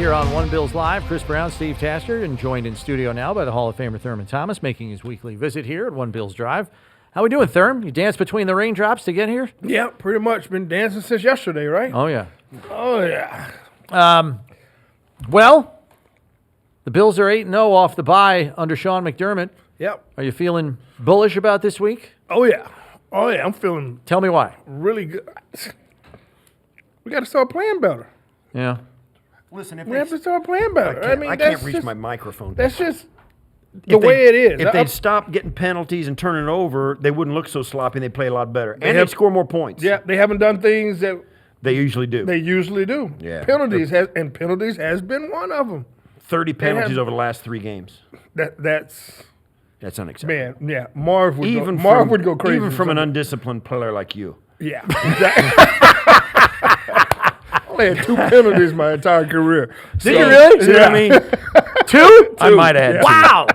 here on One Bills Live. Chris Brown, Steve Tasker, and joined in studio now by the Hall of Famer Thurman Thomas, making his weekly visit here at One Bills Drive. How we doing, Thurm? You danced between the raindrops to get here? Yeah, pretty much. Been dancing since yesterday, right? Oh, yeah. Oh, yeah. Well, the Bills are 8-0 off the bye under Sean McDermott. Yep. Are you feeling bullish about this week? Oh, yeah. Oh, yeah. I'm feeling Tell me why. really good. We got to start playing better. Yeah. Listen, if We have to start playing better. I can't reach my microphone. That's just the way it is. If they'd stop getting penalties and turning it over, they wouldn't look so sloppy and they'd play a lot better. And they'd score more points. Yeah, they haven't done things that They usually do. they usually do. Yeah. Penalties has been one of them. 30 penalties over the last 3 games. That's unacceptable. man. Yeah, Marv would go crazy. Even from an undisciplined player like you. Yeah. Exactly. I only had 2 penalties my entire career. Did you really? See what I mean? 2? I might have had 2. Wow.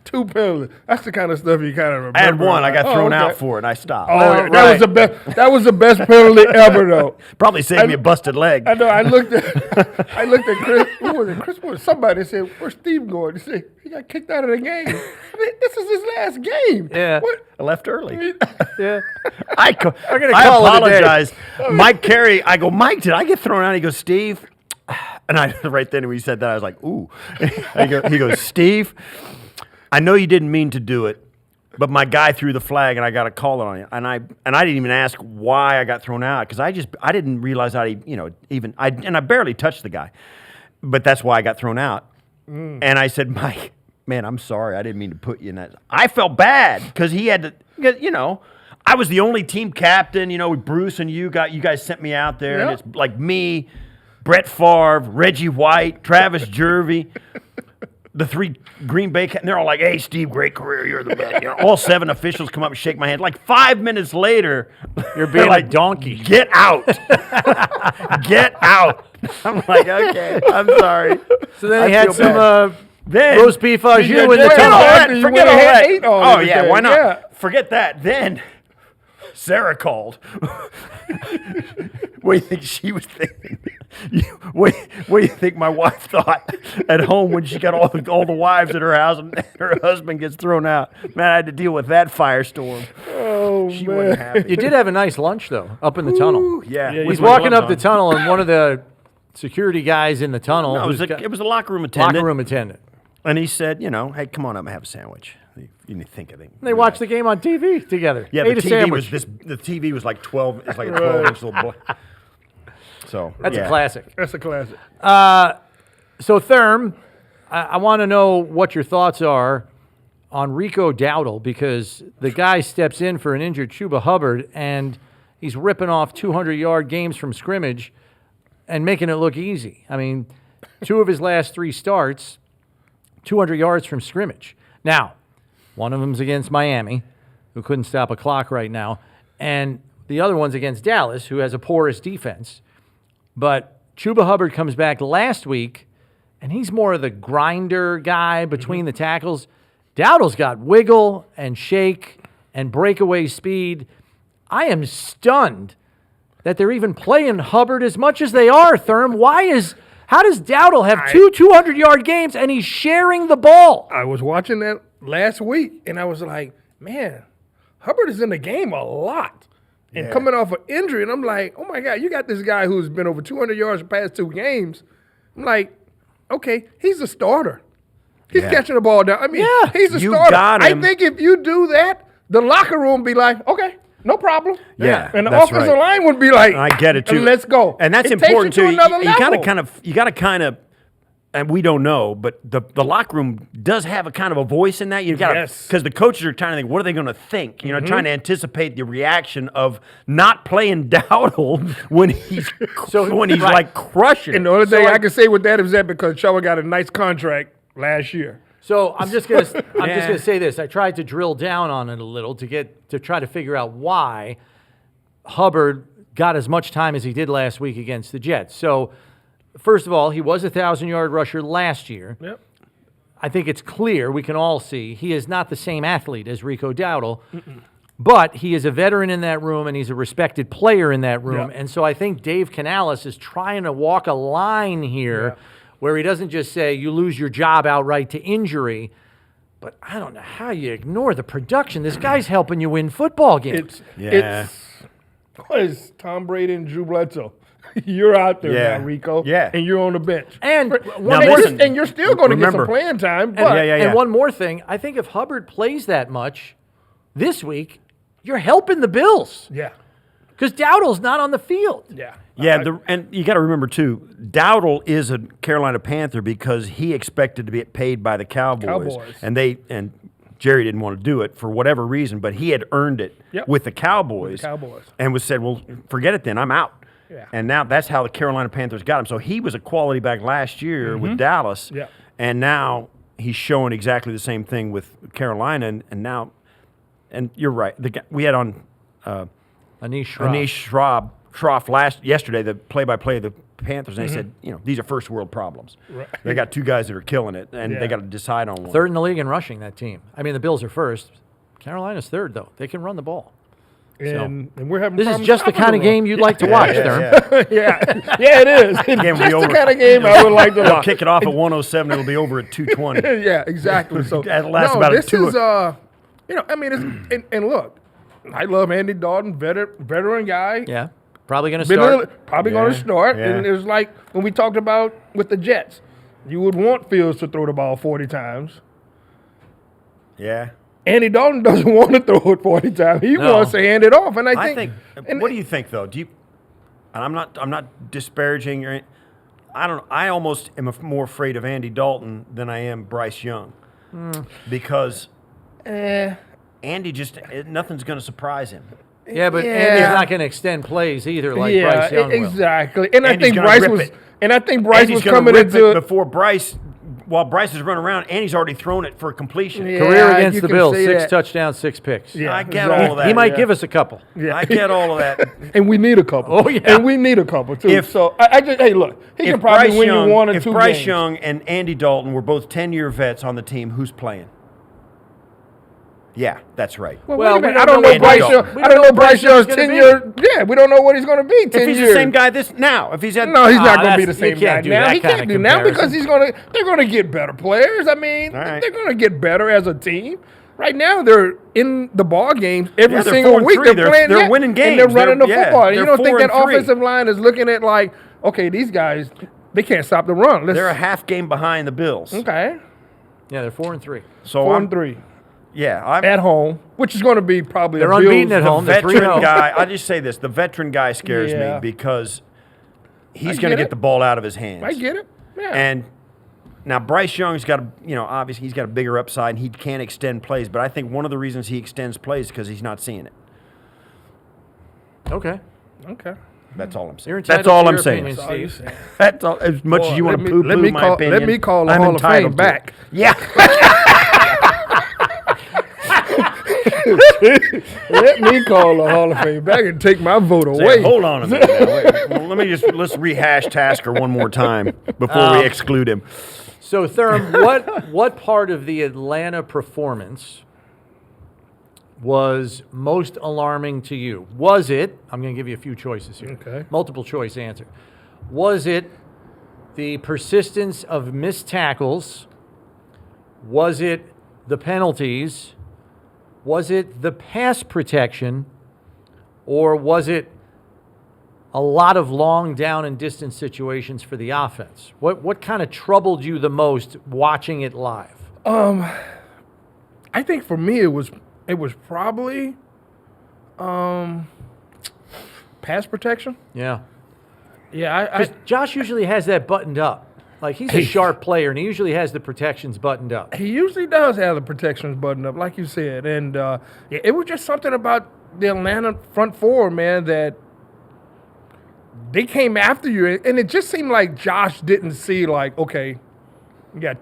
2 penalties. That's the kind of stuff you kind of remember. I had 1. I got thrown okay. out for it and I stopped. Oh, Right. that was the best. That was the best penalty ever, though. Probably saved me a busted leg. I know. I looked at Chris. Who was it? Chris was somebody said, "Where's Steve going?" He said, "He got kicked out of the game." I mean, this is his last game. Yeah. What? I left early. Yeah. I gonna call it a day. apologize. Mike Carey, I go, Mike, did I get thrown out? He goes, Steve. And I right then when he said that, I was like, ooh. He goes, Steve, I know you didn't mean to do it, but my guy threw the flag and I got a call on you. And I didn't even ask why I got thrown out because I didn't realize how I barely touched the guy. But that's why I got thrown out. And I said, Mike, man, I'm sorry. I didn't mean to put you in that. I felt bad because he had to, I was the only team captain, Bruce and you guys sent me out there. Yeah. And it's like me, Brett Favre, Reggie White, Travis Jervey, the 3 Green Bay, and they're all like, hey, Steve, great career. You're the best. All 7 officials come up and shake my hand. Like 5 minutes later, You're being like, a donkey. Get out. Get out. I'm like, okay, I'm sorry. So then I he had feel some Then- roast beef au jus in the Forget all tunnel. that. You Forget went all ahead that. and ate all Oh, this yeah, thing. why not? Yeah. Forget that. Then Sarah called. What do you think she was thinking? What do you think my wife thought at home when she got all the wives at her house and her husband gets thrown out? Man, I had to deal with that firestorm. Oh, She man. wasn't happy. You did have a nice lunch, though, up in the tunnel. Yeah, Yeah, with He's my walking gloves up the on. tunnel, and one of the security guys in the tunnel, No, who's it was a locker room attendant. locker room attendant. And he said, hey, come on up and have a sandwich. You didn't think of it. They watched the game on TV together. Yeah, ate the a TV sandwich. the TV was like 12. It's like a 12-inch little. So That's yeah. a classic. That's a classic. So, Thurm, I want to know what your thoughts are on Rico Dowdle because the guy steps in for an injured Chuba Hubbard and he's ripping off 200-yard games from scrimmage and making it look easy. I mean, 2 of his last 3 starts, 200 yards from scrimmage. Now, one of them's against Miami, who couldn't stop a clock right now, and the other one's against Dallas, who has a porous defense. But Chuba Hubbard comes back last week, and he's more of the grinder guy between the tackles. Dowdle's got wiggle and shake and breakaway speed. I am stunned that they're even playing Hubbard as much as they are, Thurm. How does Dowdle have 2 200-yard games and he's sharing the ball? I was watching that last week, and I was like, man, Hubbard is in the game a lot. And coming off an injury, and I'm like, oh, my God, you got this guy who's been over 200 yards the past 2 games. I'm like, okay, he's a starter. He's catching the ball down. I mean, he's a You starter. got him. I think if you do that, the locker room be like, okay, no problem. Yeah, And the that's offensive right. line would be like, I get it too. Let's go. And that's It takes important you too. to another You got level. to kind of, and we don't know, but the locker room does have a kind of a voice in that. You got Yes. because the coaches are trying to think, what are they going to think? Trying to anticipate the reaction of not playing Dowdle when he's like crushing. And the only it. thing I can say with that is that because Chuba got a nice contract last year. So I'm just gonna say this. I tried to drill down on it a little to try to figure out why Hubbard got as much time as he did last week against the Jets. So first of all, he was a 1,000-yard rusher last year. Yep. I think it's clear, we can all see, he is not the same athlete as Rico Dowdle, but he is a veteran in that room and he's a respected player in that room. Yep. And so I think Dave Canales is trying to walk a line here where he doesn't just say you lose your job outright to injury. But I don't know how you ignore the production. This guy's helping you win football games. What is Tom Brady and Drew Bledsoe? You're out there now, Rico. Yeah. And you're on the bench. And you're still going to get some playing time. But And one more thing. I think if Hubbard plays that much this week, you're helping the Bills. Yeah. Because Dowdle's not on the field. Yeah. Yeah, and you got to remember, too, Dowdle is a Carolina Panther because he expected to be paid by the Cowboys. And Jerry didn't want to do it for whatever reason, but he had earned it with the Cowboys. And said, well, forget it then, I'm out. Yeah. And now that's how the Carolina Panthers got him. So he was a quality back last year with Dallas. Yeah. And now he's showing exactly the same thing with Carolina. And now, and you're right, we had on Anish Schroff yesterday, the play-by-play of the Panthers, and they said, these are first-world problems. Right. They got two guys that are killing it, and they got to decide on one. Third in the league in rushing, that team. I mean, the Bills are first. Carolina's third, though. They can run the ball. And we're having this is just the kind of game you'd like to watch, Thurman. Yeah, it is. It's just the kind of game I would like to They'll watch. kick it off at 107. It'll be over at 220. Yeah, exactly. So That'll last about this two. Is I mean, and look, I love Andy Dalton, veteran guy. Yeah, probably going to start. Probably going to start. And it was like when we talked about with the Jets, you would want Fields to throw the ball 40 times. Yeah. Andy Dalton doesn't want to throw it 40 times. He wants to hand it off. And I think what do you think though? And I'm not disparaging or I don't know. I almost am more afraid of Andy Dalton than I am Bryce Young. Because Andy nothing's going to surprise him. Yeah, but Andy's not going to extend plays either like Bryce Young will. Exactly. And Andy's I think Bryce was coming into it before Bryce. While Bryce is running around, Andy's already thrown it for completion. Yeah, Career against you the can Bills, say 6 that. touchdowns, 6 picks. Yeah, I get all of that. He might give us a couple. Yeah. I get all of that. And we need a couple. Oh, yeah. And we need a couple, too. So, I just, hey, look, he can probably win you one or two If Bryce games. Young and Andy Dalton were both 10-year vets on the team, who's playing? Yeah, that's right. Well, Well, wait a we minute. I don't don't know know Andy Bryce Dalton. Young. We I don't don't know know Bryce Bryce Young's Young's gonna 10 year. Yeah, we don't know what he's going to be 10 If he's years. the same guy now, if he's at No, he's not going to be the you same can't guy do now. that He kind can't of do now because comparison. they're going to get better players. I mean, All right. they're going to get better as a team. Right now, they're in the ball games every they're single 4-3. week. They're playing. They're winning And games. they're running the They're- football. You they're don't think that 4-3. offensive line is looking at like, okay, these guys, they can't stop the run. They're a half game behind the Bills. Okay. Yeah, they're 4-3. So 4-3 I'm at home, which is going to be probably They're a unbeaten Bills- at home. They're veteran 3-0. guy. I'll just say this: the veteran guy scares Yeah. me because he's I going to get get it. the ball out of his hands. I get it. Yeah. And now Bryce Young's got obviously he's got a bigger upside and he can extend plays, but I think one of the reasons he extends plays is because he's not seeing it. Okay. Okay. That's all I'm saying. You're entitled That's all to I'm your saying. opinion, That's all you're Steve. saying. That's all, as much as you want to poo-poo my opinion. Let me call the I'm Hall of Fame entitled to back. it. Yeah. Let me call the Hall of Fame back and take my vote Say, away. hold on a minute. Now. Wait. Well, let's rehash Tasker one more time before we exclude him. So, Thurm, what part of the Atlanta performance was most alarming to you? Was it, I'm going to give you a few choices here. Okay. Multiple choice answer. Was it the persistence of missed tackles? Was it the penalties? Was it the pass protection? Or was it a lot of long down and distance situations for the offense? What kind of troubled you the most watching it live? I think for me it was probably pass protection. Yeah. Yeah, Because Josh usually has that buttoned up. Like, he's a sharp player, and he usually has the protections buttoned up. he usually does have the protections buttoned up, like you said, and it was just something about the Atlanta front four, man, that they came after you, and it just seemed like Josh didn't see like, okay, you got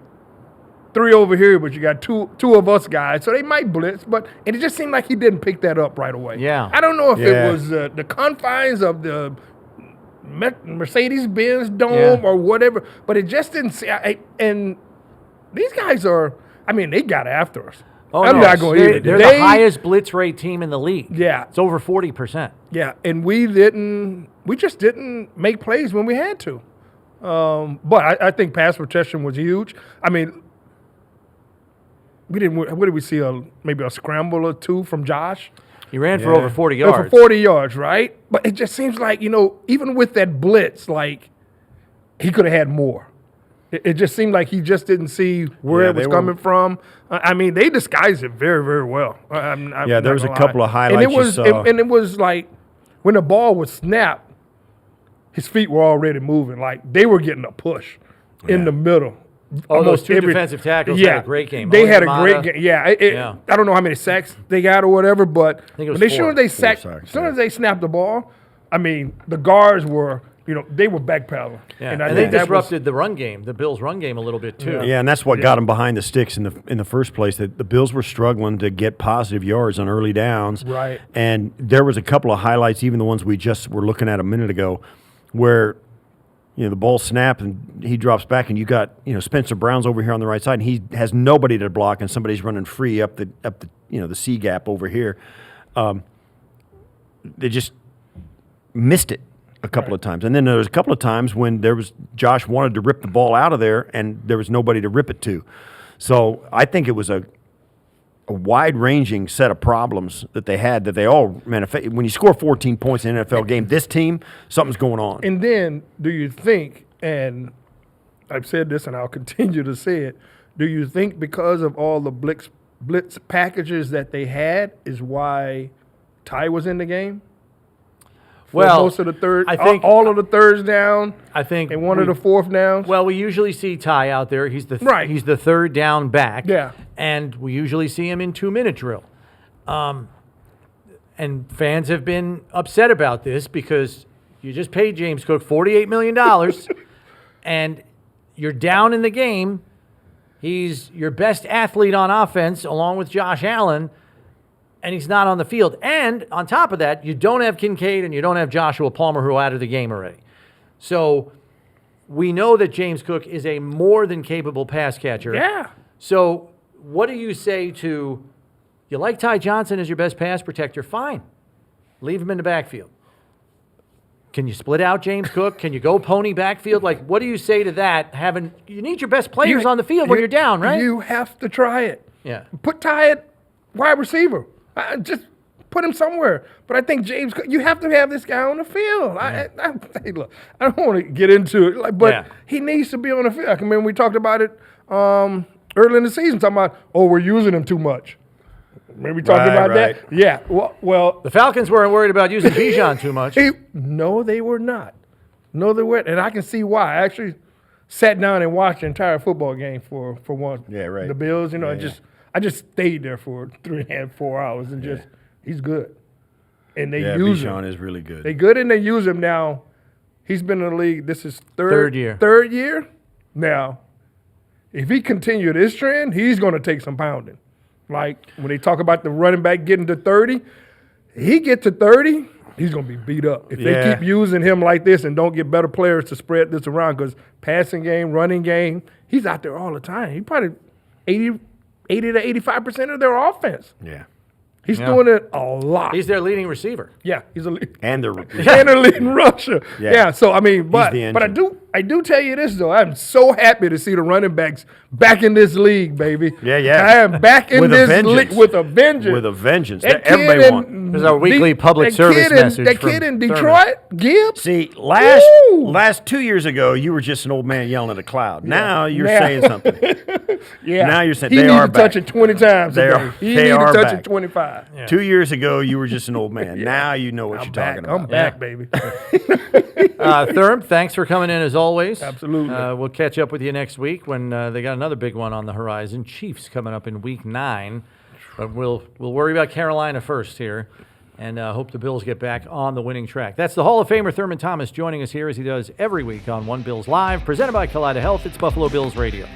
3 over here, but you got two of us guys, so they might blitz, but it just seemed like he didn't pick that up right away. Yeah. I don't know if Yeah. it was the confines of the Mercedes-Benz Dome Yeah. or whatever, but it just didn't see. And these guys are, I mean, they got after us. Oh, I'm no, not going to They're the highest blitz rate team in the league. Yeah. It's over 40%. Yeah, and we just didn't make plays when we had to. But I think pass protection was huge. I mean, we didn't. What did we see? Maybe a scramble or two from Josh. He ran for over 40 yards. For 40 yards, right? But it just seems like, even with that blitz, like, he could have had more. It just seemed like he just didn't see where it was coming from. I mean, they disguised it very, very well. There was a couple of highlights and it was like when the ball was snapped, his feet were already moving. Like, they were getting a push in the middle. Oh, those two defensive tackles had a great game. They had a great game. Yeah, I don't know how many sacks they got or whatever, but I think it was as four. soon as they snapped the ball, I mean, the guards were, they were backpedaling. Yeah. And they disrupted the run game, the Bills' run game a little bit too. Yeah, and that's what got them behind the sticks in the first place. That the Bills were struggling to get positive yards on early downs. Right. And there was a couple of highlights, even the ones we just were looking at a minute ago, where the ball snapped and he drops back, and you got Spencer Brown's over here on the right side, and he has nobody to block, and somebody's running free up the the C gap over here. They just missed it a couple of times, and then there was a couple of times when Josh wanted to rip the ball out of there, and there was nobody to rip it to. So I think it was a wide-ranging set of problems that they had that they all manifest. When you score 14 points in an NFL game, this team, something's going on. And then, do you think, and I've said this and I'll continue to say it, do you think because of all the blitz packages that they had is why Ty was in the game? Well, most of the third, I think all of the thirds down. I think, and one of the fourth downs. Well, we usually see Ty out there. He's the He's the third down back. Yeah, and we usually see him in 2-minute drill. And fans have been upset about this because you just paid James Cook $48 million, and you're down in the game. He's your best athlete on offense, along with Josh Allen. And he's not on the field. And on top of that, you don't have Kincaid and you don't have Joshua Palmer, who are out of the game already. So we know that James Cook is a more than capable pass catcher. Yeah. So what do you say to, you like Ty Johnson as your best pass protector? Fine. Leave him in the backfield. Can you split out James Cook? Can you go pony backfield? Like, what do you say to that? You need your best players on the field when you're down, right? You have to try it. Yeah. Put Ty at wide receiver. Just put him somewhere. But I think James, you have to have this guy on the field. Hey, look, I don't want to get into it, but he needs to be on the field. I remember we talked about it early in the season, talking about, we're using him too much. Remember we talked about that? Yeah. Well, the Falcons weren't worried about using Bijan too much. No, they were not. No, they weren't. And I can see why. I actually sat down and watched the entire football game for one. Yeah, right. The Bills, I just stayed there for 3.5, 4 hours and he's good. And they use him. Bijan is really good. They're good and they use him now. He's been in the league. This is third year. Third year. Now, if he continued this trend, he's going to take some pounding. Like when they talk about the running back getting to 30, he get to 30, he's going to be beat up. If they keep using him like this and don't get better players to spread this around, because passing game, running game, he's out there all the time. He probably 80 to 85% of their offense. Yeah. He's doing it a lot. He's their leading receiver. Yeah, he's a lead. And they're leading rusher. Yeah. So I mean, but I do tell you this though. I'm so happy to see the running backs back in this league, baby. Yeah. I am back in this league with a vengeance. With a vengeance. Everybody wants. There's our weekly public service message. That kid in Detroit, Gibbs. See, last 2 years ago, you were just an old man yelling at a cloud. Now you're saying something. Now you're saying they are back. He needs to touch it 20 times today. He needs to touch it 25. Yeah. 2 years ago, you were just an old man. Now you know what you're talking about. I'm back, baby. Thurm, thanks for coming in as always. Absolutely. We'll catch up with you next week when they got another big one on the horizon. Chiefs coming up in Week 9. But we'll worry about Carolina first here and hope the Bills get back on the winning track. That's the Hall of Famer Thurman Thomas joining us here as he does every week on One Bills Live, presented by Kaleida Health. It's Buffalo Bills Radio.